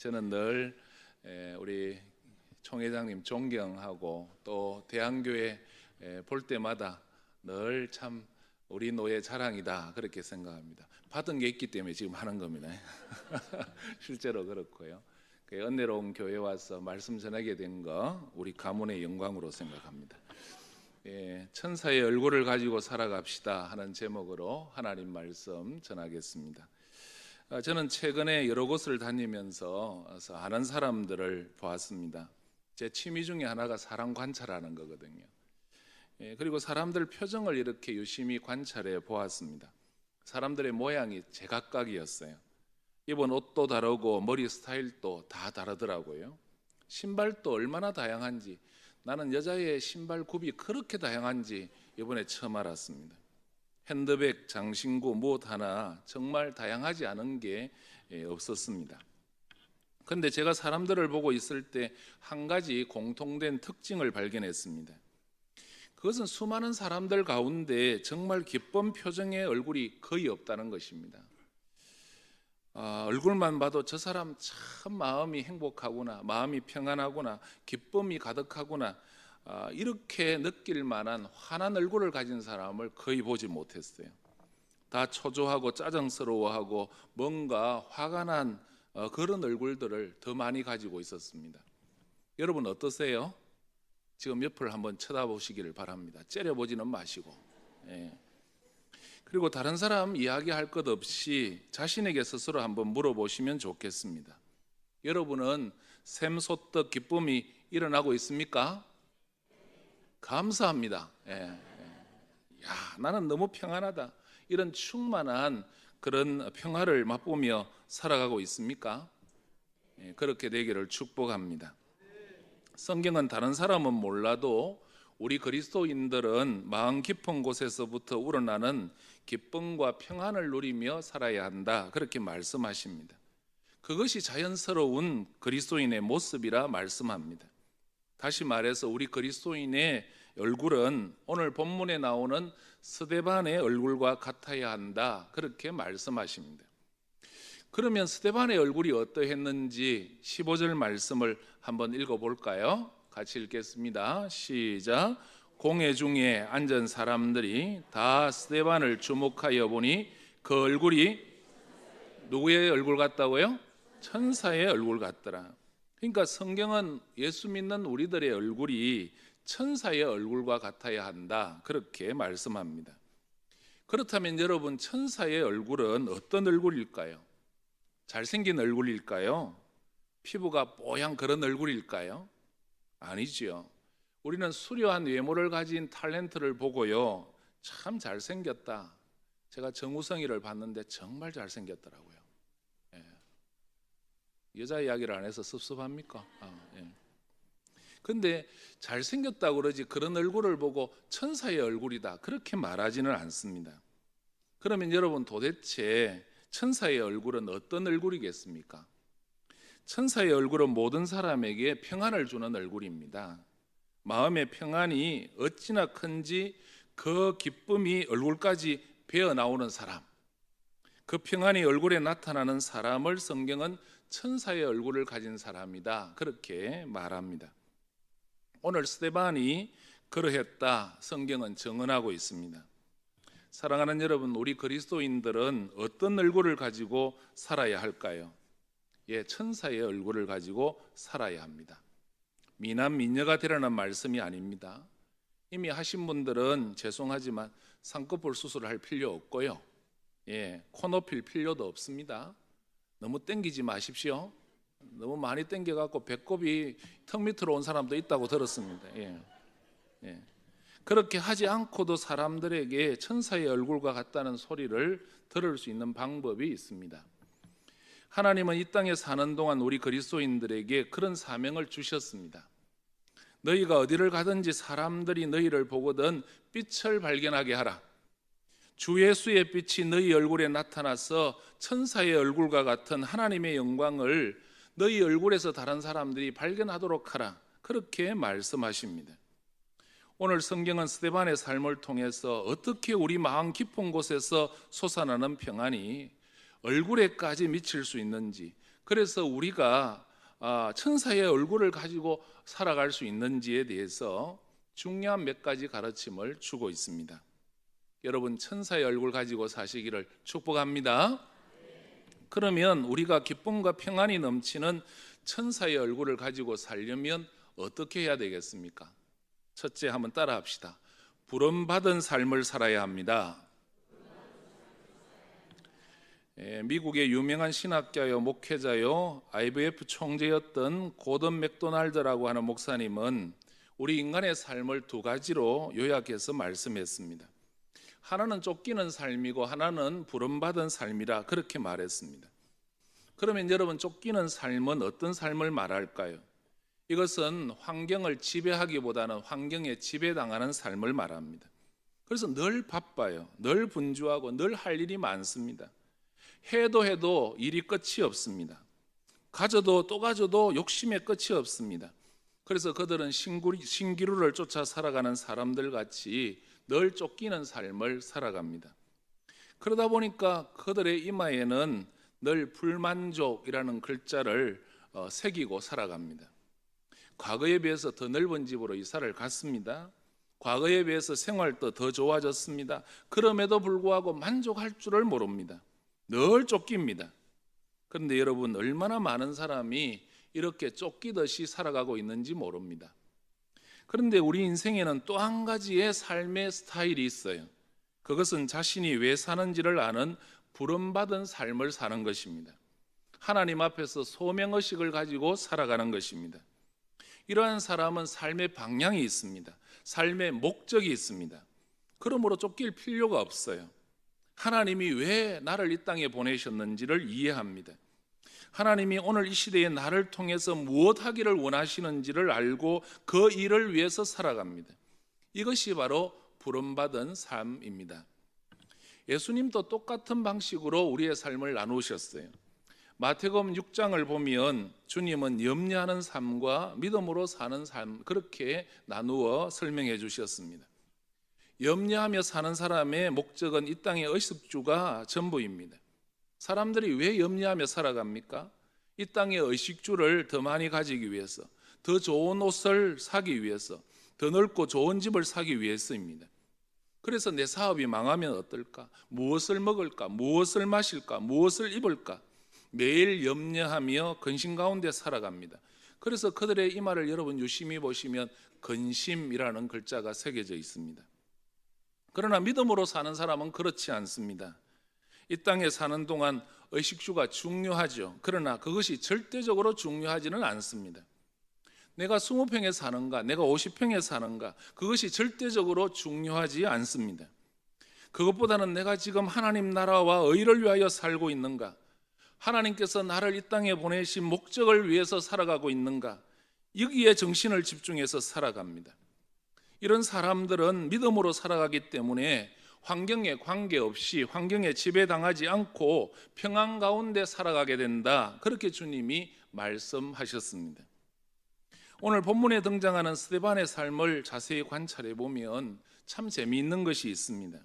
저는 늘 우리 총회장님 존경하고 또 대한교회 볼 때마다 늘 참 우리 노예 자랑이다 그렇게 생각합니다. 받은 게 있기 때문에 지금 하는 겁니다. 실제로 그렇고요. 은혜로운 교회 와서 말씀 전하게 된 거 우리 가문의 영광으로 생각합니다. 천사의 얼굴을 가지고 살아갑시다 하는 제목으로 하나님 말씀 전하겠습니다. 저는 최근에 여러 곳을 다니면서 아는 사람들을 보았습니다. 제 취미 중에 하나가 사람 관찰하는 거거든요. 그리고 사람들 표정을 이렇게 유심히 관찰해 보았습니다. 사람들의 모양이 제각각이었어요. 입은 옷도 다르고 머리 스타일도 다 다르더라고요. 신발도 얼마나 다양한지, 나는 여자의 신발 굽이 그렇게 다양한지 이번에 처음 알았습니다. 핸드백, 장신구 무엇 하나 정말 다양하지 않은 게 없었습니다. 그런데 제가 사람들을 보고 있을 때 한 가지 공통된 특징을 발견했습니다. 그것은 수많은 사람들 가운데 정말 기쁜 표정의 얼굴이 거의 없다는 것입니다. 얼굴만 봐도 저 사람 참 마음이 행복하구나, 마음이 평안하구나, 기쁨이 가득하구나, 이렇게 느낄 만한 환한 얼굴을 가진 사람을 거의 보지 못했어요. 다 초조하고 짜증스러워하고 뭔가 화가 난 그런 얼굴들을 더 많이 가지고 있었습니다. 여러분 어떠세요? 지금 옆을 한번 쳐다보시기를 바랍니다. 째려보지는 마시고. 그리고 다른 사람 이야기할 것 없이 자신에게 스스로 한번 물어보시면 좋겠습니다. 여러분은 샘솟듯 기쁨이 일어나고 있습니까? 감사합니다. 나는 너무 평안하다. 이런 충만한 그런 평화를 맛보며 살아가고 있습니까? 그렇게 되기를 축복합니다. 성경은 다른 사람은 몰라도 우리 그리스도인들은 마음 깊은 곳에서부터 우러나는 기쁨과 평안을 누리며 살아야 한다 그렇게 말씀하십니다. 그것이 자연스러운 그리스도인의 모습이라 말씀합니다. 다시 말해서 우리 그리스도인의 얼굴은 오늘 본문에 나오는 스데반의 얼굴과 같아야 한다 그렇게 말씀하십니다. 그러면 스데반의 얼굴이 어떠했는지 15절 말씀을 한번 읽어볼까요? 같이 읽겠습니다. 시작. 공회 중에 앉은 사람들이 다 스데반을 주목하여 보니 그 얼굴이 누구의 얼굴 같다고요? 천사의 얼굴 같더라. 그러니까 성경은 예수 믿는 우리들의 얼굴이 천사의 얼굴과 같아야 한다 그렇게 말씀합니다. 그렇다면 여러분, 천사의 얼굴은 어떤 얼굴일까요? 잘생긴 얼굴일까요? 피부가 뽀얀 그런 얼굴일까요? 아니지요. 우리는 수려한 외모를 가진 탤런트를 보고요, 참 잘생겼다. 제가 정우성이를 봤는데 정말 잘생겼더라고요. 여자 이야기를 안 해서 섭섭합니까? 근데 잘생겼다고 그러지 그런 얼굴을 보고 천사의 얼굴이다 그렇게 말하지는 않습니다. 그러면 여러분, 도대체 천사의 얼굴은 어떤 얼굴이겠습니까? 천사의 얼굴은 모든 사람에게 평안을 주는 얼굴입니다. 마음의 평안이 어찌나 큰지 그 기쁨이 얼굴까지 배어 나오는 사람, 그 평안이 얼굴에 나타나는 사람을 성경은 천사의 얼굴을 가진 사람이다 그렇게 말합니다. 오늘 스데반이 그러했다 성경은 증언하고 있습니다. 사랑하는 여러분, 우리 그리스도인들은 어떤 얼굴을 가지고 살아야 할까요? 천사의 얼굴을 가지고 살아야 합니다. 미남 미녀가 되라는 말씀이 아닙니다. 이미 하신 분들은 죄송하지만 쌍꺼풀 수술을 할 필요 없고요, 코 높일 필요도 없습니다. 너무 땡기지 마십시오. 너무 많이 땡겨갖고 배꼽이 턱 밑으로 온 사람도 있다고 들었습니다. 그렇게 하지 않고도 사람들에게 천사의 얼굴과 같다는 소리를 들을 수 있는 방법이 있습니다. 하나님은 이 땅에 사는 동안 우리 그리스도인들에게 그런 사명을 주셨습니다. 너희가 어디를 가든지 사람들이 너희를 보거든 빛을 발견하게 하라. 주 예수의 빛이 너희 얼굴에 나타나서 천사의 얼굴과 같은 하나님의 영광을 너희 얼굴에서 다른 사람들이 발견하도록 하라 그렇게 말씀하십니다. 오늘 성경은 스데반의 삶을 통해서 어떻게 우리 마음 깊은 곳에서 솟아나는 평안이 얼굴에까지 미칠 수 있는지, 그래서 우리가 천사의 얼굴을 가지고 살아갈 수 있는지에 대해서 중요한 몇 가지 가르침을 주고 있습니다. 여러분, 천사의 얼굴 가지고 사시기를 축복합니다. 그러면 우리가 기쁨과 평안이 넘치는 천사의 얼굴을 가지고 살려면 어떻게 해야 되겠습니까? 첫째, 한번 따라 합시다. 부름받은 삶을 살아야 합니다. 미국의 유명한 신학자요 목회자요 IVF 총재였던 고든 맥도날드라고 하는 목사님은 우리 인간의 삶을 두 가지로 요약해서 말씀했습니다. 하나는 쫓기는 삶이고 하나는 부름받은 삶이라 그렇게 말했습니다. 그러면 여러분, 쫓기는 삶은 어떤 삶을 말할까요? 이것은 환경을 지배하기보다는 환경에 지배당하는 삶을 말합니다. 그래서 늘 바빠요. 늘 분주하고 늘 할 일이 많습니다. 해도 일이 끝이 없습니다. 가져도 또 가져도 욕심의 끝이 없습니다. 그래서 그들은 신기루를 쫓아 살아가는 사람들 같이 늘 쫓기는 삶을 살아갑니다. 그러다 보니까 그들의 이마에는 늘 불만족이라는 글자를 새기고 살아갑니다. 과거에 비해서 더 넓은 집으로 이사를 갔습니다. 과거에 비해서 생활도 더 좋아졌습니다. 그럼에도 불구하고 만족할 줄을 모릅니다. 늘 쫓깁니다. 그런데 여러분, 얼마나 많은 사람이 이렇게 쫓기듯이 살아가고 있는지 모릅니다. 그런데 우리 인생에는 또 한 가지의 삶의 스타일이 있어요. 그것은 자신이 왜 사는지를 아는 부름받은 삶을 사는 것입니다. 하나님 앞에서 소명의식을 가지고 살아가는 것입니다. 이러한 사람은 삶의 방향이 있습니다. 삶의 목적이 있습니다. 그러므로 쫓길 필요가 없어요. 하나님이 왜 나를 이 땅에 보내셨는지를 이해합니다. 하나님이 오늘 이 시대에 나를 통해서 무엇 하기를 원하시는지를 알고 그 일을 위해서 살아갑니다. 이것이 바로 부름받은 삶입니다. 예수님도 똑같은 방식으로 우리의 삶을 나누셨어요. 마태복음 6장을 보면 주님은 염려하는 삶과 믿음으로 사는 삶, 그렇게 나누어 설명해 주셨습니다. 염려하며 사는 사람의 목적은 이 땅의 의식주가 전부입니다. 사람들이 왜 염려하며 살아갑니까? 이 땅의 의식주를 더 많이 가지기 위해서, 더 좋은 옷을 사기 위해서, 더 넓고 좋은 집을 사기 위해서입니다. 그래서 내 사업이 망하면 어떨까? 무엇을 먹을까? 무엇을 마실까? 무엇을 입을까? 매일 염려하며 근심 가운데 살아갑니다. 그래서 그들의 이마를 여러분 유심히 보시면 근심이라는 글자가 새겨져 있습니다. 그러나 믿음으로 사는 사람은 그렇지 않습니다. 이 땅에 사는 동안 의식주가 중요하죠. 그러나 그것이 절대적으로 중요하지는 않습니다. 내가 20평에 사는가, 내가 50평에 사는가, 그것이 절대적으로 중요하지 않습니다. 그것보다는 내가 지금 하나님 나라와 의를 위하여 살고 있는가, 하나님께서 나를 이 땅에 보내신 목적을 위해서 살아가고 있는가, 여기에 정신을 집중해서 살아갑니다. 이런 사람들은 믿음으로 살아가기 때문에 환경에 관계없이, 환경에 지배당하지 않고 평안 가운데 살아가게 된다, 그렇게 주님이 말씀하셨습니다. 오늘 본문에 등장하는 스데반의 삶을 자세히 관찰해 보면 참 재미있는 것이 있습니다.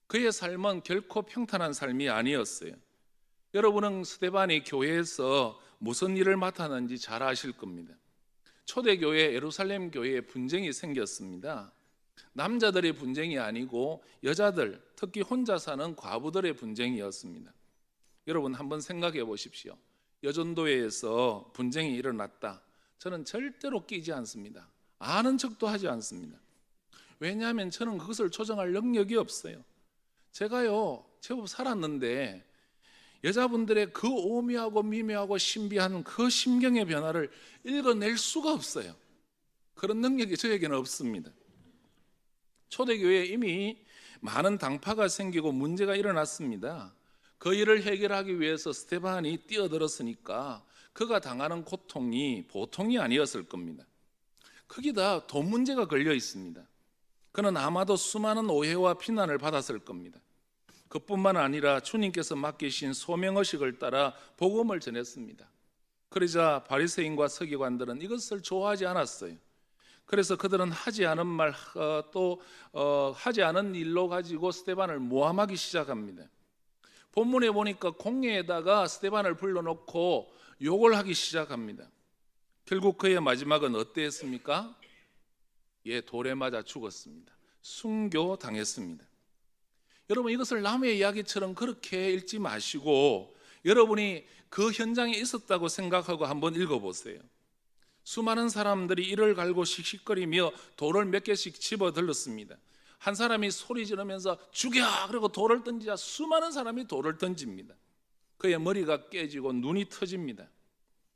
그의 삶은 결코 평탄한 삶이 아니었어요. 여러분은 스데반이 교회에서 무슨 일을 맡았는지 잘 아실 겁니다. 초대교회 예루살렘 교회에 분쟁이 생겼습니다. 남자들의 분쟁이 아니고 여자들, 특히 혼자 사는 과부들의 분쟁이었습니다. 여러분 한번 생각해 보십시오. 여전도회에서 분쟁이 일어났다. 저는 절대로 끼지 않습니다. 아는 척도 하지 않습니다. 왜냐하면 저는 그것을 조정할 능력이 없어요. 제가요 제법 살았는데 여자분들의 그 오묘하고 미묘하고 신비한 그 심경의 변화를 읽어낼 수가 없어요. 그런 능력이 저에게는 없습니다. 초대교회에 이미 많은 당파가 생기고 문제가 일어났습니다. 그 일을 해결하기 위해서 스데반이 뛰어들었으니까 그가 당하는 고통이 보통이 아니었을 겁니다. 거기다 돈 문제가 걸려 있습니다. 그는 아마도 수많은 오해와 비난을 받았을 겁니다. 그뿐만 아니라 주님께서 맡기신 소명의식을 따라 복음을 전했습니다. 그러자 바리새인과 서기관들은 이것을 좋아하지 않았어요. 그래서 그들은 하지 않은 말, 또 하지 않은 일로 가지고 스데반을 모함하기 시작합니다. 본문에 보니까 공회에다가 스데반을 불러놓고 욕을 하기 시작합니다. 결국 그의 마지막은 어땠습니까? 예, 돌에 맞아 죽었습니다. 순교당했습니다. 여러분, 이것을 남의 이야기처럼 그렇게 읽지 마시고 여러분이 그 현장에 있었다고 생각하고 한번 읽어보세요. 수많은 사람들이 이를 갈고 씩씩거리며 돌을 몇 개씩 집어들었습니다. 한 사람이 소리 지르면서 죽여! 그리고 돌을 던지자 수많은 사람이 돌을 던집니다. 그의 머리가 깨지고 눈이 터집니다.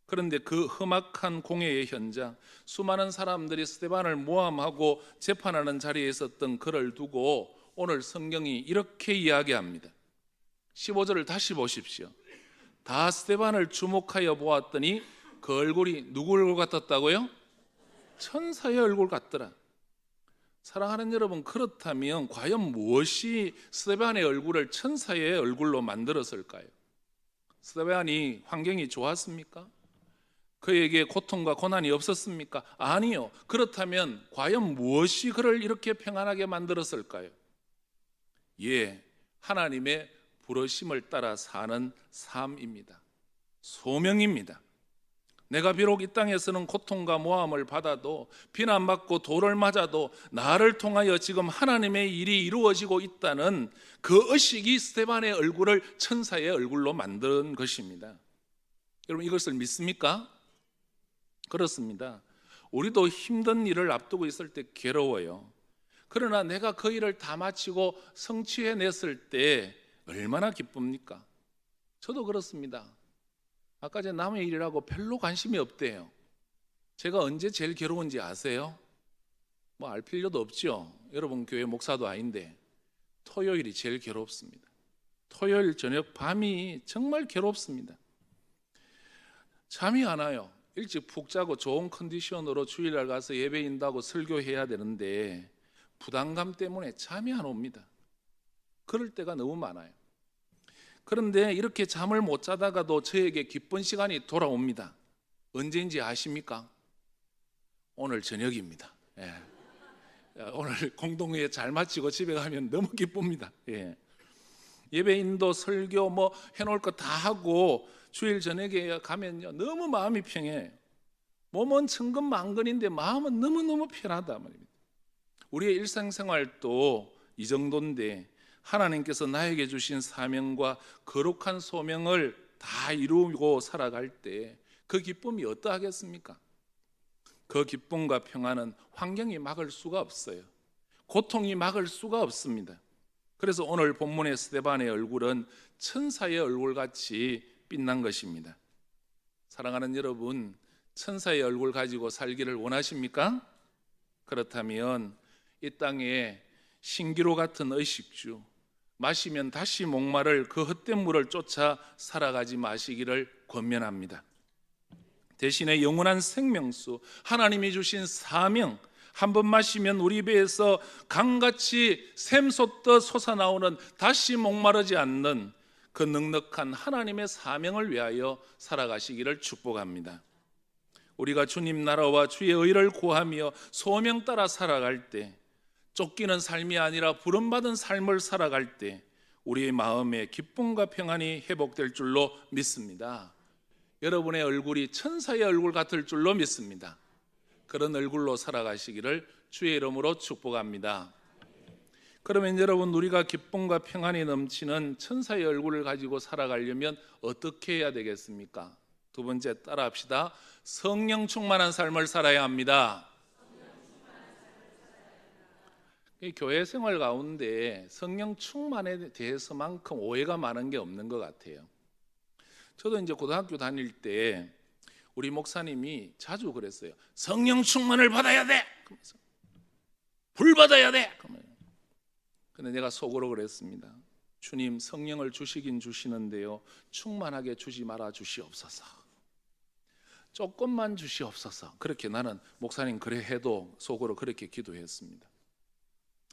그런데 그 험악한 공회의 현장, 수많은 사람들이 스데반을 모함하고 재판하는 자리에 있었던 그를 두고 오늘 성경이 이렇게 이야기합니다. 15절을 다시 보십시오. 다 스데반을 주목하여 보았더니 그 얼굴이 누구 얼굴 같았다고요? 천사의 얼굴 같더라. 사랑하는 여러분, 그렇다면 과연 무엇이 스데반의 얼굴을 천사의 얼굴로 만들었을까요? 스데반이 환경이 좋았습니까? 그에게 고통과 고난이 없었습니까? 아니요. 그렇다면 과연 무엇이 그를 이렇게 평안하게 만들었을까요? 예, 하나님의 부르심을 따라 사는 삶입니다. 소명입니다. 내가 비록 이 땅에서는 고통과 모함을 받아도 비난받고 돌을 맞아도 나를 통하여 지금 하나님의 일이 이루어지고 있다는 그 의식이 스데반의 얼굴을 천사의 얼굴로 만든 것입니다. 여러분, 이것을 믿습니까? 그렇습니다. 우리도 힘든 일을 앞두고 있을 때 괴로워요. 그러나 내가 그 일을 다 마치고 성취해냈을 때 얼마나 기쁩니까? 저도 그렇습니다. 아까 전에 남의 일이라고 별로 관심이 없대요. 제가 언제 제일 괴로운지 아세요? 뭐 알 필요도 없죠. 여러분 교회 목사도 아닌데 토요일이 제일 괴롭습니다. 토요일 저녁 밤이 정말 괴롭습니다. 잠이 안 와요. 일찍 푹 자고 좋은 컨디션으로 주일날 가서 예배인다고 설교해야 되는데 부담감 때문에 잠이 안 옵니다. 그럴 때가 너무 많아요. 그런데 이렇게 잠을 못 자다가도 저에게 기쁜 시간이 돌아옵니다. 언제인지 아십니까? 오늘 저녁입니다. 예. 오늘 공동회에 잘 마치고 집에 가면 너무 기쁩니다. 예. 예배인도 설교 뭐 해놓을 거 다 하고 주일 저녁에 가면요 너무 마음이 평해요. 몸은 천근만근인데 마음은 너무너무 편하다 말입니다. 우리의 일상생활도 이 정도인데 하나님께서 나에게 주신 사명과 거룩한 소명을 다 이루고 살아갈 때 그 기쁨이 어떠하겠습니까? 그 기쁨과 평안은 환경이 막을 수가 없어요. 고통이 막을 수가 없습니다. 그래서 오늘 본문의 스데반의 얼굴은 천사의 얼굴같이 빛난 것입니다. 사랑하는 여러분, 천사의 얼굴 가지고 살기를 원하십니까? 그렇다면 이 땅에 신기루 같은 의식주, 마시면 다시 목마를 그 헛된 물을 쫓아 살아가지 마시기를 권면합니다. 대신에 영원한 생명수, 하나님이 주신 사명, 한 번 마시면 우리 배에서 강같이 샘솟듯 솟아나오는 다시 목마르지 않는 그 넉넉한 하나님의 사명을 위하여 살아가시기를 축복합니다. 우리가 주님 나라와 주의 의를 구하며 소명 따라 살아갈 때, 쫓기는 삶이 아니라 부름받은 삶을 살아갈 때 우리의 마음에 기쁨과 평안이 회복될 줄로 믿습니다. 여러분의 얼굴이 천사의 얼굴 같을 줄로 믿습니다. 그런 얼굴로 살아가시기를 주의 이름으로 축복합니다. 그러면 여러분, 우리가 기쁨과 평안이 넘치는 천사의 얼굴을 가지고 살아가려면 어떻게 해야 되겠습니까? 두 번째, 따라합시다. 성령 충만한 삶을 살아야 합니다. 이 교회 생활 가운데 성령 충만에 대해서만큼 오해가 많은 게 없는 것 같아요. 저도 이제 고등학교 다닐 때 우리 목사님이 자주 그랬어요. 성령 충만을 받아야 돼. 그러면서 불 받아야 돼. 근데 내가 속으로 그랬습니다. 주님, 성령을 주시긴 주시는데요, 충만하게 주지 말아 주시옵소서. 조금만 주시옵소서. 그렇게 나는 목사님 그래 해도 속으로 그렇게 기도했습니다.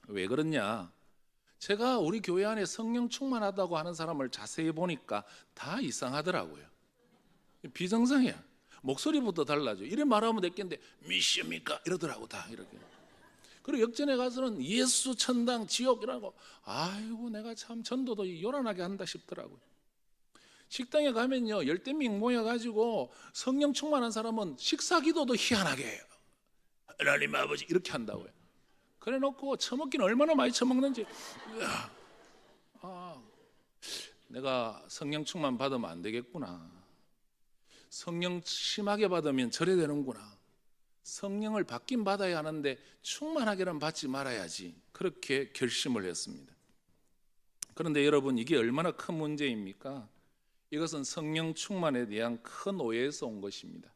왜 그러냐? 제가 우리 교회 안에 성령 충만하다고 하는 사람을 자세히 보니까 다 이상하더라고요. 비정상이야. 목소리부터 달라져. 이래 말하면 됐겠는데 미십니까? 이러더라고 다 이렇게. 그리고 역전에 가서는 예수 천당 지옥이라고, 아이고 내가 참 전도도 요란하게 한다 싶더라고요. 식당에 가면요, 열댓 명 모여가지고 성령 충만한 사람은 식사 기도도 희한하게 해요. 하나님 아버지 이렇게 한다고요. 그래 놓고 처먹기는 얼마나 많이 처먹는지, 내가 성령 충만 받으면 안 되겠구나. 성령 심하게 받으면 저래 되는구나. 성령을 받긴 받아야 하는데 충만하게는 받지 말아야지. 그렇게 결심을 했습니다. 그런데 여러분, 이게 얼마나 큰 문제입니까? 이것은 성령 충만에 대한 큰 오해에서 온 것입니다.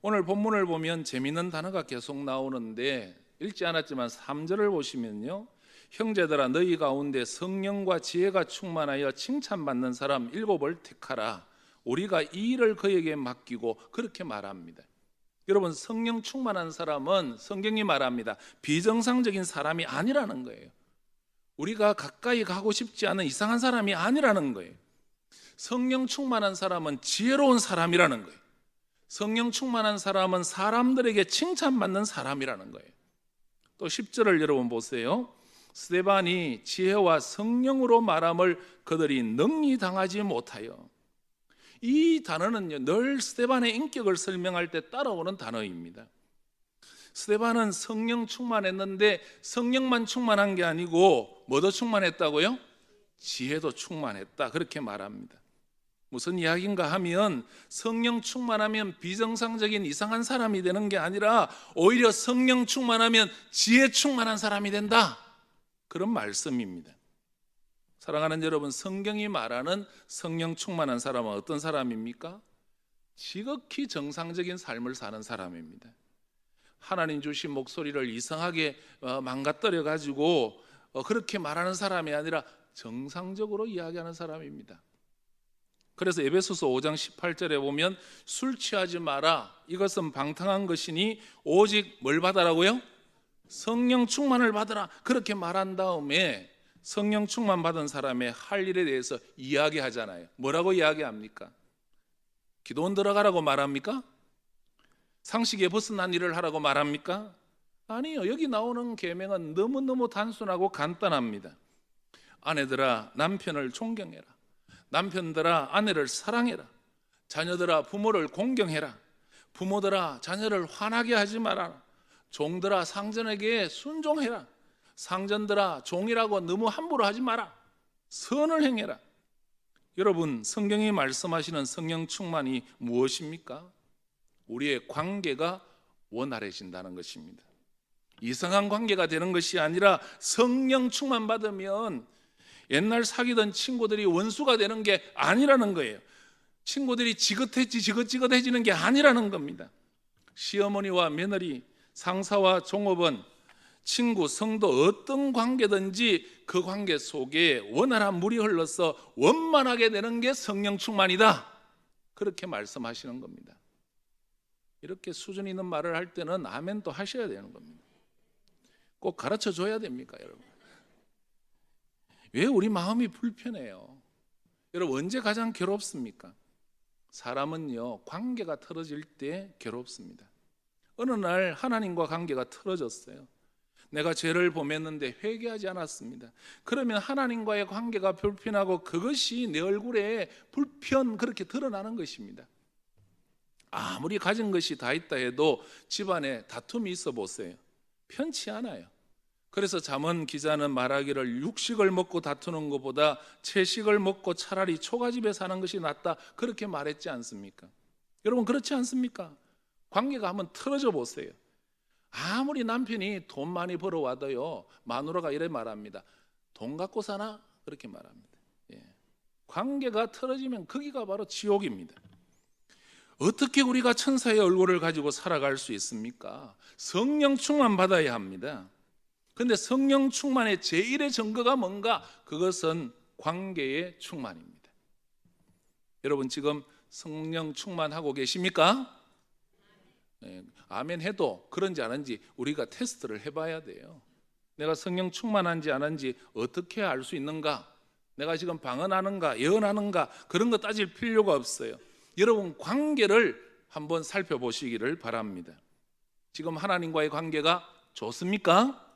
오늘 본문을 보면 재미있는 단어가 계속 나오는데, 읽지 않았지만 3절을 보시면요, 형제들아 너희 가운데 성령과 지혜가 충만하여 칭찬받는 사람 7을 택하라. 우리가 이 일을 그에게 맡기고, 그렇게 말합니다. 여러분, 성령 충만한 사람은 성경이 말합니다, 비정상적인 사람이 아니라는 거예요. 우리가 가까이 가고 싶지 않은 이상한 사람이 아니라는 거예요. 성령 충만한 사람은 지혜로운 사람이라는 거예요. 성령 충만한 사람은 사람들에게 칭찬받는 사람이라는 거예요. 또 10절을 여러분 보세요. 스데반이 지혜와 성령으로 말함을 그들이 능히 당하지 못하여. 이 단어는요, 늘 스데반의 인격을 설명할 때 따라오는 단어입니다. 스데반은 성령 충만했는데 성령만 충만한 게 아니고 뭐도 충만했다고요? 지혜도 충만했다, 그렇게 말합니다. 무슨 이야기인가 하면, 성령 충만하면 비정상적인 이상한 사람이 되는 게 아니라 오히려 성령 충만하면 지혜 충만한 사람이 된다, 그런 말씀입니다. 사랑하는 여러분, 성경이 말하는 성령 충만한 사람은 어떤 사람입니까? 지극히 정상적인 삶을 사는 사람입니다. 하나님 주신 목소리를 이상하게 망가뜨려 가지고 그렇게 말하는 사람이 아니라 정상적으로 이야기하는 사람입니다. 그래서 에베소서 5장 18절에 보면 술 취하지 마라, 이것은 방탕한 것이니 오직 뭘 받으라고요? 성령 충만을 받으라, 그렇게 말한 다음에 성령 충만 받은 사람의 할 일에 대해서 이야기하잖아요. 뭐라고 이야기합니까? 기도원 들어가라고 말합니까? 상식에 벗어난 일을 하라고 말합니까? 아니요. 여기 나오는 계명은 너무너무 단순하고 간단합니다. 아내들아 남편을 존경해라. 남편들아 아내를 사랑해라. 자녀들아 부모를 공경해라. 부모들아 자녀를 화나게 하지 말아라. 종들아 상전에게 순종해라. 상전들아 종이라고 너무 함부로 하지 마라. 선을 행해라. 여러분, 성경이 말씀하시는 성령 충만이 무엇입니까? 우리의 관계가 원활해진다는 것입니다. 이상한 관계가 되는 것이 아니라 성령 충만 받으면 옛날 사귀던 친구들이 원수가 되는 게 아니라는 거예요. 친구들이 지긋지긋해지는 게 아니라는 겁니다. 시어머니와 며느리, 상사와 종업원, 친구, 성도, 어떤 관계든지 그 관계 속에 원활한 물이 흘러서 원만하게 되는 게 성령 충만이다, 그렇게 말씀하시는 겁니다. 이렇게 수준 있는 말을 할 때는 아멘 또 하셔야 되는 겁니다. 꼭 가르쳐 줘야 됩니까, 여러분? 왜 우리 마음이 불편해요? 여러분, 언제 가장 괴롭습니까? 사람은요, 관계가 틀어질 때 괴롭습니다. 어느 날 하나님과 관계가 틀어졌어요. 내가 죄를 범했는데 회개하지 않았습니다. 그러면 하나님과의 관계가 불편하고 그것이 내 얼굴에 불편, 그렇게 드러나는 것입니다. 아무리 가진 것이 다 있다 해도 집안에 다툼이 있어 보세요. 편치 않아요. 그래서 잠언 기자는 말하기를 육식을 먹고 다투는 것보다 채식을 먹고 차라리 초가집에 사는 것이 낫다, 그렇게 말했지 않습니까? 여러분, 그렇지 않습니까? 관계가 한번 틀어져 보세요. 아무리 남편이 돈 많이 벌어와도요, 마누라가 이래 말합니다. 돈 갖고 사나? 그렇게 말합니다. 관계가 틀어지면 거기가 바로 지옥입니다. 어떻게 우리가 천사의 얼굴을 가지고 살아갈 수 있습니까? 성령 충만 받아야 합니다. 그런데 성령 충만의 제1의 증거가 뭔가? 그것은 관계의 충만입니다. 여러분, 지금 성령 충만하고 계십니까? 아멘 해도 그런지 아닌지 우리가 테스트를 해봐야 돼요. 내가 성령 충만한지 안 한지 어떻게 알 수 있는가? 내가 지금 방언하는가 예언하는가, 그런 거 따질 필요가 없어요. 여러분, 관계를 한번 살펴보시기를 바랍니다. 지금 하나님과의 관계가 좋습니까?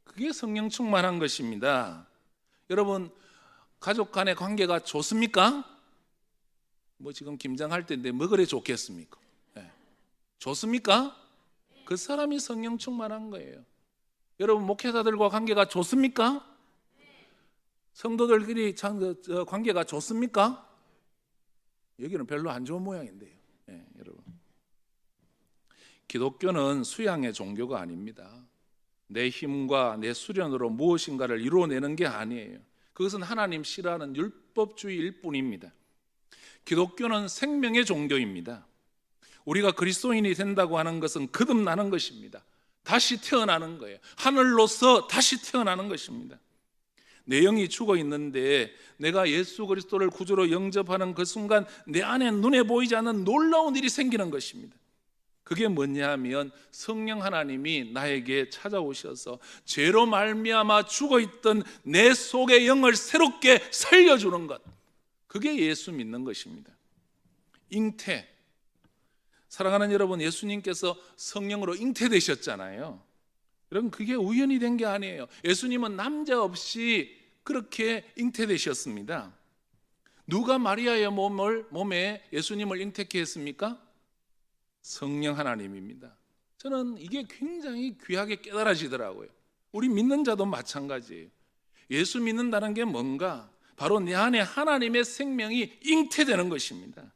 그게 성령 충만한 것입니다. 여러분, 가족 간의 관계가 좋습니까? 뭐 지금 김장할 때인데 뭐 그래 좋겠습니까? 네. 좋습니까? 그 사람이 성령 충만한 거예요. 여러분, 목회자들과 관계가 좋습니까? 성도들끼리 관계가 좋습니까? 여기는 별로 안 좋은 모양인데요. 네, 여러분, 기독교는 수양의 종교가 아닙니다. 내 힘과 내 수련으로 무엇인가를 이루어내는 게 아니에요. 그것은 하나님 싫어하는 율법주의일 뿐입니다. 기독교는 생명의 종교입니다. 우리가 그리스도인이 된다고 하는 것은 거듭나는 것입니다. 다시 태어나는 거예요. 하늘로서 다시 태어나는 것입니다. 내 영이 죽어 있는데 내가 예수 그리스도를 구주로 영접하는 그 순간 내 안에 눈에 보이지 않는 놀라운 일이 생기는 것입니다. 그게 뭐냐 하면 성령 하나님이 나에게 찾아오셔서 죄로 말미암아 죽어있던 내 속의 영을 새롭게 살려주는 것, 그게 예수 믿는 것입니다. 잉태, 사랑하는 여러분, 예수님께서 성령으로 잉태되셨잖아요. 여러분, 그게 우연히 된 게 아니에요. 예수님은 남자 없이 그렇게 잉태되셨습니다. 누가 마리아의 몸에 예수님을 잉태케 했습니까? 성령 하나님입니다. 저는 이게 굉장히 귀하게 깨달아지더라고요. 우리 믿는 자도 마찬가지예요. 예수 믿는다는 게 뭔가? 바로 내 안에 하나님의 생명이 잉태되는 것입니다.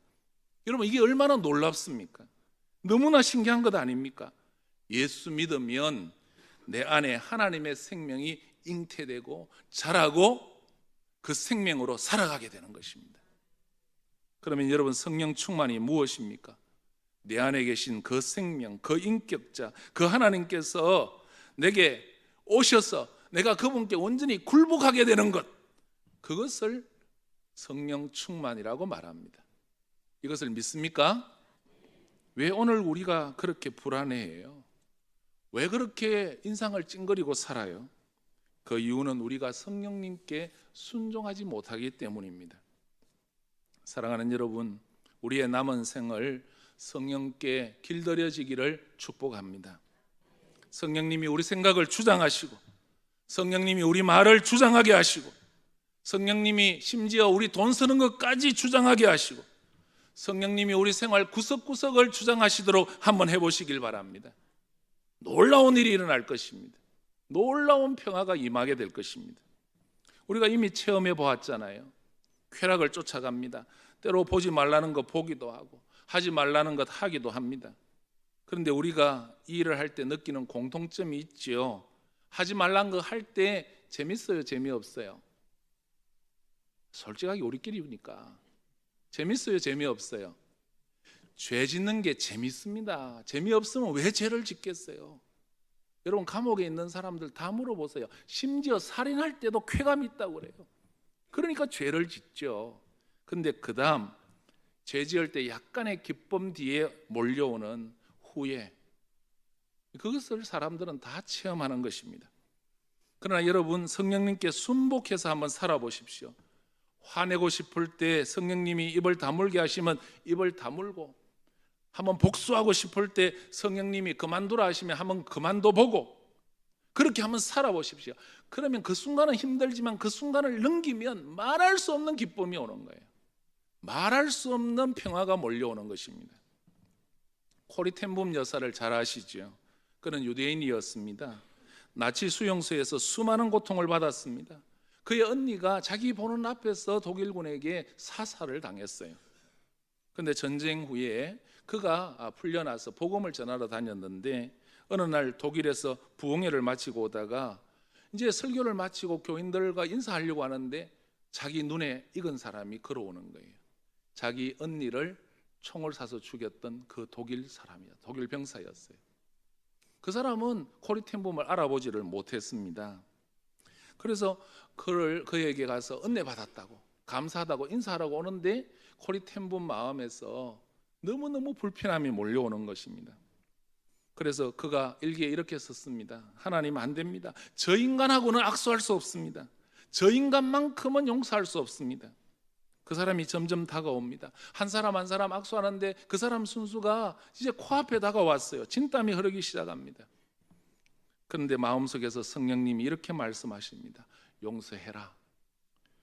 여러분, 이게 얼마나 놀랍습니까? 너무나 신기한 것 아닙니까? 예수 믿으면 내 안에 하나님의 생명이 잉태되고 자라고 그 생명으로 살아가게 되는 것입니다. 그러면 여러분, 성령 충만이 무엇입니까? 내 안에 계신 그 생명, 그 인격자, 그 하나님께서 내게 오셔서 내가 그분께 온전히 굴복하게 되는 것, 그것을 성령 충만이라고 말합니다. 이것을 믿습니까? 왜 오늘 우리가 그렇게 불안해해요? 왜 그렇게 인상을 찡그리고 살아요? 그 이유는 우리가 성령님께 순종하지 못하기 때문입니다. 사랑하는 여러분, 우리의 남은 생을 성령께 길들여지기를 축복합니다. 성령님이 우리 생각을 주장하시고, 성령님이 우리 말을 주장하게 하시고, 성령님이 심지어 우리 돈 쓰는 것까지 주장하게 하시고, 성령님이 우리 생활 구석구석을 주장하시도록 한번 해보시길 바랍니다. 놀라운 일이 일어날 것입니다. 놀라운 평화가 임하게 될 것입니다. 우리가 이미 체험해 보았잖아요. 쾌락을 쫓아갑니다. 때로 보지 말라는 것 보기도 하고 하지 말라는 것 하기도 합니다. 그런데 우리가 이 일을 할 때 느끼는 공통점이 있죠. 하지 말라는 거 할 때 재밌어요, 재미없어요? 솔직하게 우리끼리니까 재밌어요, 재미없어요? 죄 짓는 게 재밌습니다. 재미없으면 왜 죄를 짓겠어요? 여러분, 감옥에 있는 사람들 다 물어보세요. 심지어 살인할 때도 쾌감이 있다고 그래요. 그러니까 죄를 짓죠. 근데 그 다음 죄 지을 때 약간의 기쁨 뒤에 몰려오는 후회, 그것을 사람들은 다 체험하는 것입니다. 그러나 여러분, 성령님께 순복해서 한번 살아보십시오. 화내고 싶을 때 성령님이 입을 다물게 하시면 입을 다물고, 한번 복수하고 싶을 때 성령님이 그만두라 하시면 한번 그만둬 보고, 그렇게 한번 살아보십시오. 그러면 그 순간은 힘들지만 그 순간을 넘기면 말할 수 없는 기쁨이 오는 거예요. 말할 수 없는 평화가 몰려오는 것입니다. 코리 텐붐 여사를 잘 아시죠? 그는 유대인이었습니다. 나치 수용소에서 수많은 고통을 받았습니다. 그의 언니가 자기 보는 앞에서 독일군에게 사살을 당했어요. 그런데 전쟁 후에 그가 풀려나서 복음을 전하러 다녔는데, 어느 날 독일에서 부흥회를 마치고 오다가 이제 설교를 마치고 교인들과 인사하려고 하는데 자기 눈에 익은 사람이 걸어오는 거예요. 자기 언니를 총을 쏴서 죽였던 그 독일 사람이야, 독일 병사였어요. 그 사람은 코리 텐붐을 알아보지를 못했습니다. 그래서 그에게 가서 은혜 받았다고, 감사하다고 인사하라고 오는데 코리 텐붐 마음에서 너무너무 불편함이 몰려오는 것입니다. 그래서 그가 일기에 이렇게 썼습니다. 하나님, 안 됩니다. 저 인간하고는 악수할 수 없습니다. 저 인간만큼은 용서할 수 없습니다. 그 사람이 점점 다가옵니다. 한 사람 한 사람 악수하는데 그 사람 순수가 이제 코앞에 다가왔어요. 진땀이 흐르기 시작합니다. 그런데 마음속에서 성령님이 이렇게 말씀하십니다. 용서해라.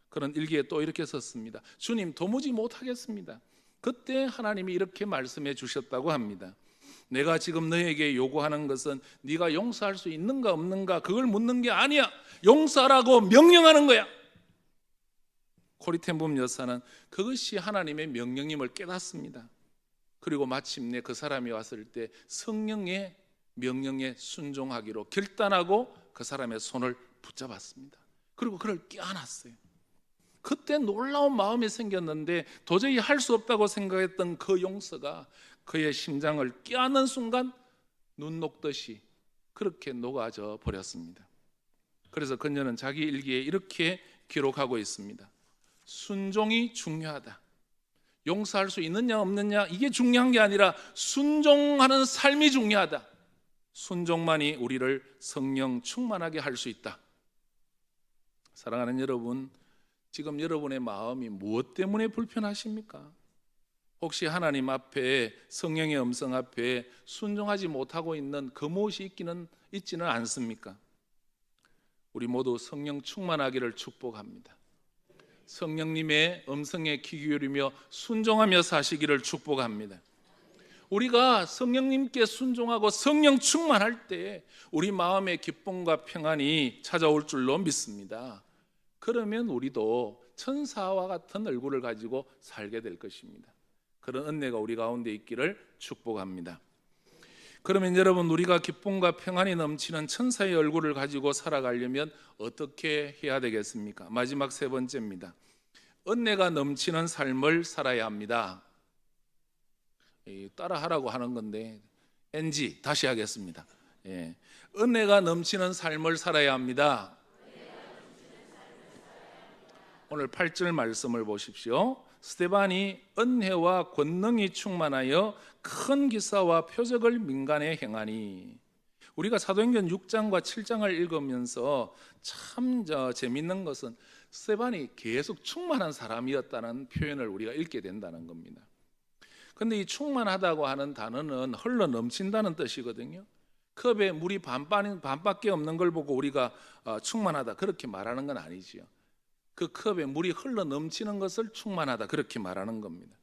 그런 일기에 또 이렇게 썼습니다. 주님, 도무지 못하겠습니다. 그때 하나님이 이렇게 말씀해 주셨다고 합니다. 내가 지금 너에게 요구하는 것은 네가 용서할 수 있는가 없는가 그걸 묻는 게 아니야. 용서하라고 명령하는 거야. 코리텐붐 여사는 그것이 하나님의 명령임을 깨닫습니다. 그리고 마침내 그 사람이 왔을 때 성령의 명령에 순종하기로 결단하고 그 사람의 손을 붙잡았습니다. 그리고 그를 껴안았어요. 그때 놀라운 마음이 생겼는데 도저히 할 수 없다고 생각했던 그 용서가 그의 심장을 껴안는 순간 눈 녹듯이 그렇게 녹아져 버렸습니다. 그래서 그녀는 자기 일기에 이렇게 기록하고 있습니다. 순종이 중요하다. 용서할 수 있느냐 없느냐 이게 중요한 게 아니라 순종하는 삶이 중요하다. 순종만이 우리를 성령 충만하게 할 수 있다. 사랑하는 여러분, 지금 여러분의 마음이 무엇 때문에 불편하십니까? 혹시 하나님 앞에, 성령의 음성 앞에 순종하지 못하고 있는 그 무엇이 있지는 않습니까? 우리 모두 성령 충만하기를 축복합니다. 성령님의 음성에 귀 기울이며 순종하며 사시기를 축복합니다. 우리가 성령님께 순종하고 성령 충만할 때 우리 마음의 기쁨과 평안이 찾아올 줄로 믿습니다. 그러면 우리도 천사와 같은 얼굴을 가지고 살게 될 것입니다. 그런 은혜가 우리 가운데 있기를 축복합니다. 그러면 여러분, 우리가 기쁨과 평안이 넘치는 천사의 얼굴을 가지고 살아가려면 어떻게 해야 되겠습니까? 마지막 세 번째입니다. 은혜가 넘치는 삶을 살아야 합니다. 따라하라고 하는 건데 NG 다시 하겠습니다. 은혜가 넘치는 삶을 살아야 합니다. 오늘 8절 말씀을 보십시오. 스데반이 은혜와 권능이 충만하여 큰 기사와 표적을 민간에 행하니. 우리가 사도행전 6장과 7장을 읽으면서 참 재밌는 것은 스데반이 계속 충만한 사람이었다는 표현을 우리가 읽게 된다는 겁니다. 그런데 이 충만하다고 하는 단어는 흘러 넘친다는 뜻이거든요. 컵에 물이 반밖에 없는 걸 보고 우리가 충만하다 그렇게 말하는 건 아니지요. 그 컵에 물이 흘러 넘치는 것을 충만하다 그렇게 말하는 겁니다.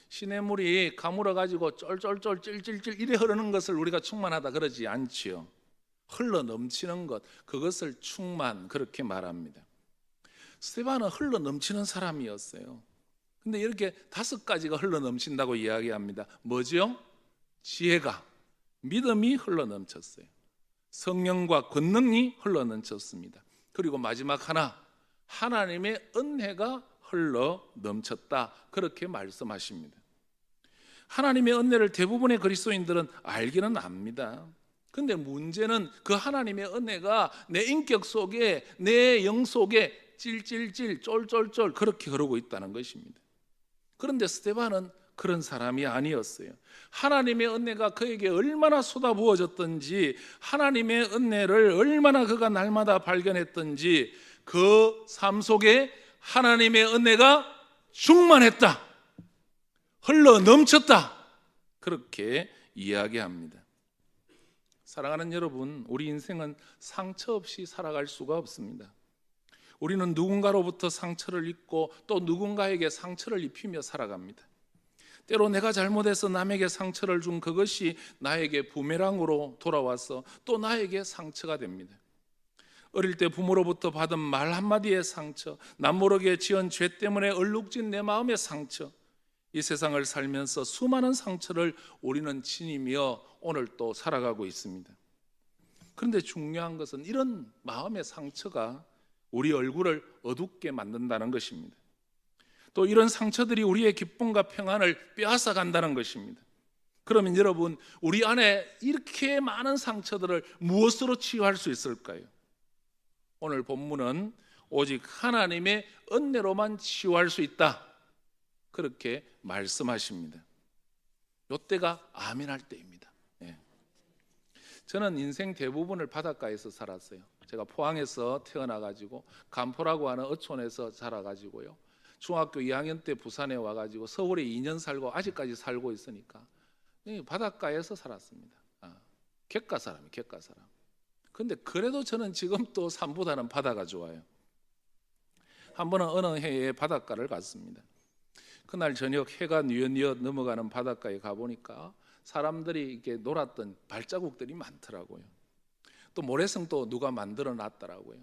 시냇물이 가물어 가지고 쫄쫄쫄 찔찔찔 이래 흐르는 것을 우리가 충만하다 그러지 않지요. 흘러 넘치는 것, 그것을 충만 그렇게 말합니다. 스데반은 흘러 넘치는 사람이었어요. 근데 이렇게 5가지가 흘러 넘친다고 이야기합니다. 뭐죠? 지혜가, 믿음이 흘러 넘쳤어요. 성령과 권능이 흘러 넘쳤습니다. 그리고 마지막 하나, 하나님의 은혜가 흘러 넘쳤다 그렇게 말씀하십니다. 하나님의 은혜를 대부분의 그리스도인들은 알기는 압니다. 근데 문제는 그 하나님의 은혜가 내 인격 속에, 내 영 속에 찔찔찔 쫄쫄쫄 그렇게 흐르고 있다는 것입니다. 그런데 스데반은 그런 사람이 아니었어요. 하나님의 은혜가 그에게 얼마나 쏟아부어졌던지, 하나님의 은혜를 얼마나 그가 날마다 발견했던지 그 삶 속에 하나님의 은혜가 충만했다, 흘러 넘쳤다 그렇게 이야기합니다. 사랑하는 여러분, 우리 인생은 상처 없이 살아갈 수가 없습니다. 우리는 누군가로부터 상처를 입고 또 누군가에게 상처를 입히며 살아갑니다. 때로 내가 잘못해서 남에게 상처를 준 그것이 나에게 부메랑으로 돌아와서 또 나에게 상처가 됩니다. 어릴 때 부모로부터 받은 말 한마디의 상처, 남모르게 지은 죄 때문에 얼룩진 내 마음의 상처, 이 세상을 살면서 수많은 상처를 우리는 지니며 오늘 또 살아가고 있습니다. 그런데 중요한 것은 이런 마음의 상처가 우리 얼굴을 어둡게 만든다는 것입니다. 또 이런 상처들이 우리의 기쁨과 평안을 빼앗아 간다는 것입니다. 그러면 여러분, 우리 안에 이렇게 많은 상처들을 무엇으로 치유할 수 있을까요? 오늘 본문은 오직 하나님의 은혜로만 치유할 수 있다 그렇게 말씀하십니다. 이때가 아멘할 때입니다. 저는 인생 대부분을 바닷가에서 살았어요. 제가 포항에서 태어나가지고 간포라고 하는 어촌에서 자라가지고요, 중학교 2학년 때 부산에 와가지고 서울에 2년 살고 아직까지 살고 있으니까 바닷가에서 살았습니다. 객가 사람이에요, 객가 사람. 근데 그래도 저는 지금 또 산보다는 바다가 좋아요. 한 번은 어느 해에 바닷가를 갔습니다. 그날 저녁 해가 뉘엿뉘엿 넘어가는 바닷가에 가보니까 사람들이 이렇게 놀았던 발자국들이 많더라고요. 또 모래성도 누가 만들어 놨더라고요.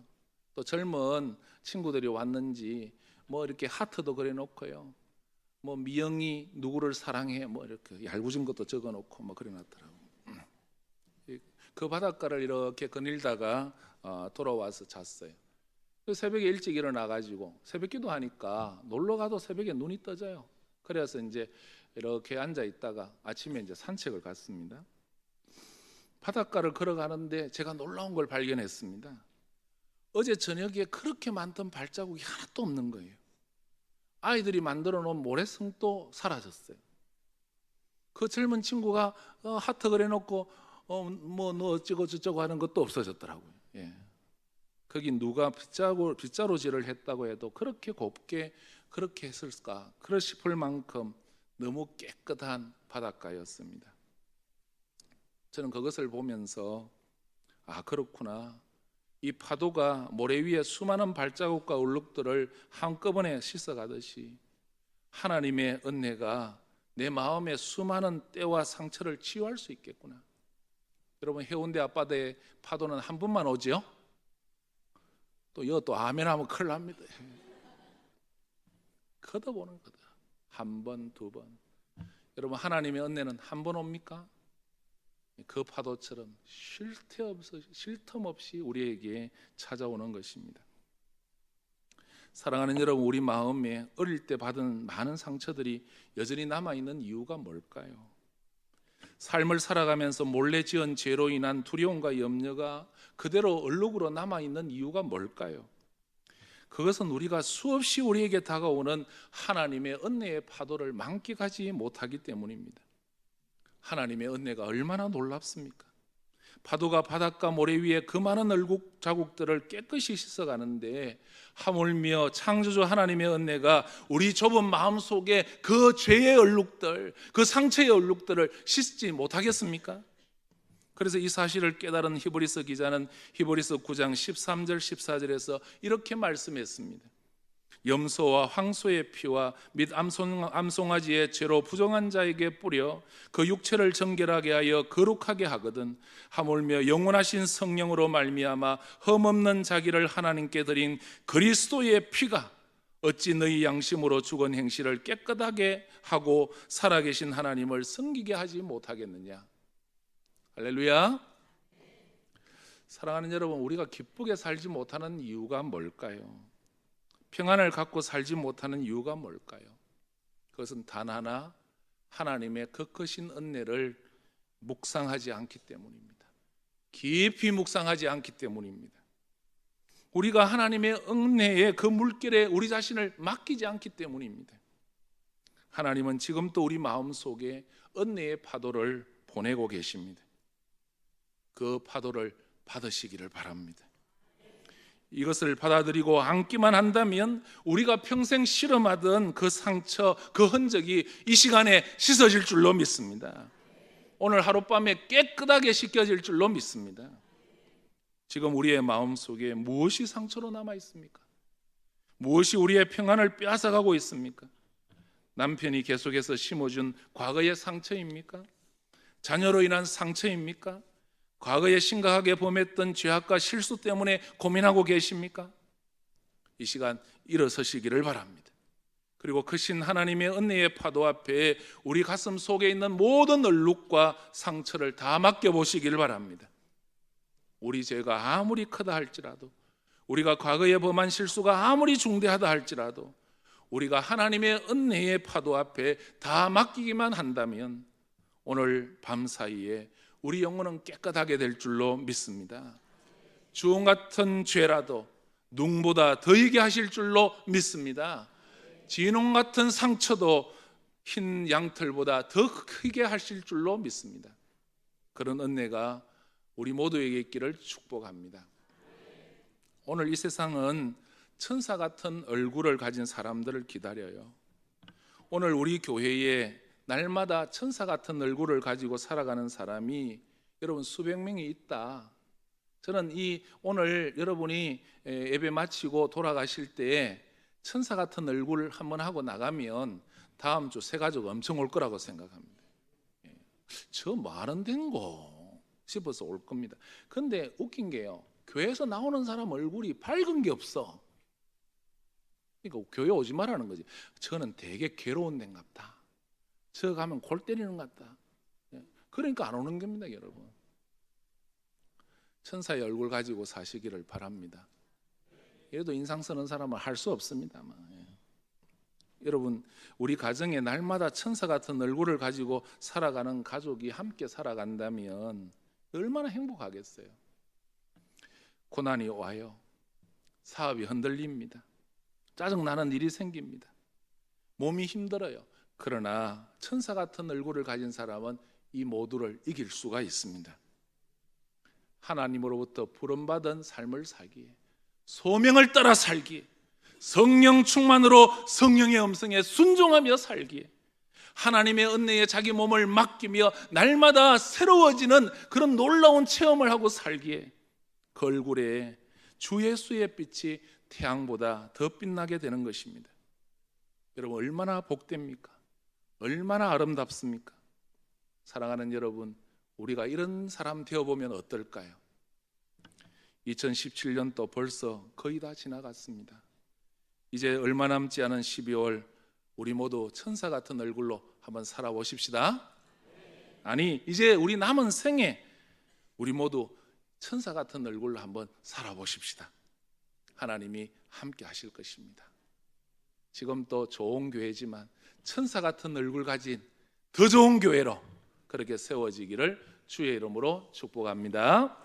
또 젊은 친구들이 왔는지 뭐 이렇게 하트도 그려 놓고요. 뭐 미영이 누구를 사랑해 뭐 이렇게 얄궂은 것도 적어 놓고 뭐 그래 놨더라고요. 그 바닷가를 이렇게 거닐다가 돌아와서 잤어요. 새벽에 일찍 일어나 가지고 새벽기도 하니까 놀러 가도 새벽에 눈이 떠져요. 그래서 이제 이렇게 앉아 있다가 아침에 이제 산책을 갔습니다. 바닷가를 걸어가는데 제가 놀라운 걸 발견했습니다. 어제 저녁에 그렇게 많던 발자국이 하나도 없는 거예요. 아이들이 만들어 놓은 모래성도 사라졌어요. 그 젊은 친구가 하트 그려놓고 뭐 너 어쩌고 저쩌고 하는 것도 없어졌더라고요. 예. 거기 누가 빗자루질을 했다고 해도 그렇게 곱게 그렇게 했을까? 그러 싶을 만큼 너무 깨끗한 바닷가였습니다. 저는 그것을 보면서 그렇구나. 이 파도가 모래 위에 수많은 발자국과 얼룩들을 한꺼번에 씻어가듯이 하나님의 은혜가 내 마음의 수많은 때와 상처를 치유할 수 있겠구나. 여러분, 해운대 앞바다의 파도는 한 번만 오죠? 또 이것도 아멘 하면 큰일 납니다. 걷어보는 거다. 한 번, 두 번. 여러분, 하나님의 은혜는 한 번 옵니까? 그 파도처럼 쉴 틈 없이 우리에게 찾아오는 것입니다. 사랑하는 여러분, 우리 마음에 어릴 때 받은 많은 상처들이 여전히 남아있는 이유가 뭘까요? 삶을 살아가면서 몰래 지은 죄로 인한 두려움과 염려가 그대로 얼룩으로 남아있는 이유가 뭘까요? 그것은 우리가 수없이 우리에게 다가오는 하나님의 은혜의 파도를 만끽하지 못하기 때문입니다. 하나님의 은혜가 얼마나 놀랍습니까? 파도가 바닷가 모래 위에 그 많은 얼룩 자국들을 깨끗이 씻어가는데 하물며 창조주 하나님의 은혜가 우리 좁은 마음속에 그 죄의 얼룩들, 그 상처의 얼룩들을 씻지 못하겠습니까? 그래서 이 사실을 깨달은 히브리서 기자는 히브리서 9장 13절 14절에서 이렇게 말씀했습니다. 염소와 황소의 피와 및 암송아지의 죄로 부정한 자에게 뿌려 그 육체를 정결하게 하여 거룩하게 하거든 하물며 영원하신 성령으로 말미암아 흠없는 자기를 하나님께 드린 그리스도의 피가 어찌 너희 양심으로 죽은 행실을 깨끗하게 하고 살아계신 하나님을 섬기게 하지 못하겠느냐. 할렐루야. 사랑하는 여러분, 우리가 기쁘게 살지 못하는 이유가 뭘까요? 평안을 갖고 살지 못하는 이유가 뭘까요? 그것은 단 하나, 하나님의 그 크신 은혜를 묵상하지 않기 때문입니다. 깊이 묵상하지 않기 때문입니다. 우리가 하나님의 은혜의 그 물결에 우리 자신을 맡기지 않기 때문입니다. 하나님은 지금도 우리 마음속에 은혜의 파도를 보내고 계십니다. 그 파도를 받으시기를 바랍니다. 이것을 받아들이고 안기만 한다면 우리가 평생 실험하던 그 상처, 그 흔적이 이 시간에 씻어질 줄로 믿습니다. 오늘 하룻밤에 깨끗하게 씻겨질 줄로 믿습니다. 지금 우리의 마음속에 무엇이 상처로 남아 있습니까? 무엇이 우리의 평안을 빼앗아가고 있습니까? 남편이 계속해서 심어준 과거의 상처입니까? 자녀로 인한 상처입니까? 과거에 심각하게 범했던 죄악과 실수 때문에 고민하고 계십니까? 이 시간 일어서시기를 바랍니다. 그리고 크신 하나님의 은혜의 파도 앞에 우리 가슴 속에 있는 모든 얼룩과 상처를 다 맡겨보시기를 바랍니다. 우리 죄가 아무리 크다 할지라도, 우리가 과거에 범한 실수가 아무리 중대하다 할지라도 우리가 하나님의 은혜의 파도 앞에 다 맡기기만 한다면 오늘 밤 사이에 우리 영혼은 깨끗하게 될 줄로 믿습니다. 주홍 같은 죄라도 눈보다 더이게 하실 줄로 믿습니다. 진홍 같은 상처도 흰 양털보다 더 크게 하실 줄로 믿습니다. 그런 은혜가 우리 모두에게 있기를 축복합니다. 오늘 이 세상은 천사 같은 얼굴을 가진 사람들을 기다려요. 오늘 우리 교회에 날마다 천사 같은 얼굴을 가지고 살아가는 사람이 여러분 수백 명이 있다. 저는 이 오늘 여러분이 예배 마치고 돌아가실 때에 천사 같은 얼굴 한번 하고 나가면 다음 주 새 가족 엄청 올 거라고 생각합니다. 저 말은 된거 싶어서 올 겁니다. 근데 웃긴 게요, 교회에서 나오는 사람 얼굴이 밝은 게 없어. 그러니까 교회 오지 말라는 거지. 저는 되게 괴로운 데인갑다, 저 가면 골 때리는 것 같다. 그러니까 안 오는 겁니다, 여러분. 천사의 얼굴 가지고 사시기를 바랍니다. 그래도 인상 쓰는 사람은 할 수 없습니다만, 여러분, 우리 가정에 날마다 천사 같은 얼굴을 가지고 살아가는 가족이 함께 살아간다면 얼마나 행복하겠어요. 고난이 와요. 사업이 흔들립니다. 짜증나는 일이 생깁니다. 몸이 힘들어요. 그러나 천사 같은 얼굴을 가진 사람은 이 모두를 이길 수가 있습니다. 하나님으로부터 부름받은 삶을 살기에, 소명을 따라 살기에, 성령 충만으로 성령의 음성에 순종하며 살기에, 하나님의 은혜에 자기 몸을 맡기며 날마다 새로워지는 그런 놀라운 체험을 하고 살기에 그 얼굴에 주 예수의 빛이 태양보다 더 빛나게 되는 것입니다. 여러분, 얼마나 복됩니까? 얼마나 아름답습니까? 사랑하는 여러분, 우리가 이런 사람 되어보면 어떨까요? 2017년도 벌써 거의 다 지나갔습니다. 이제 얼마 남지 않은 12월, 우리 모두 천사 같은 얼굴로 한번 살아보십시다. 아니, 이제 우리 남은 생에 우리 모두 천사 같은 얼굴로 한번 살아보십시다. 하나님이 함께 하실 것입니다. 지금 또 좋은 교회지만 천사 같은 얼굴 가진 더 좋은 교회로 그렇게 세워지기를 주의 이름으로 축복합니다.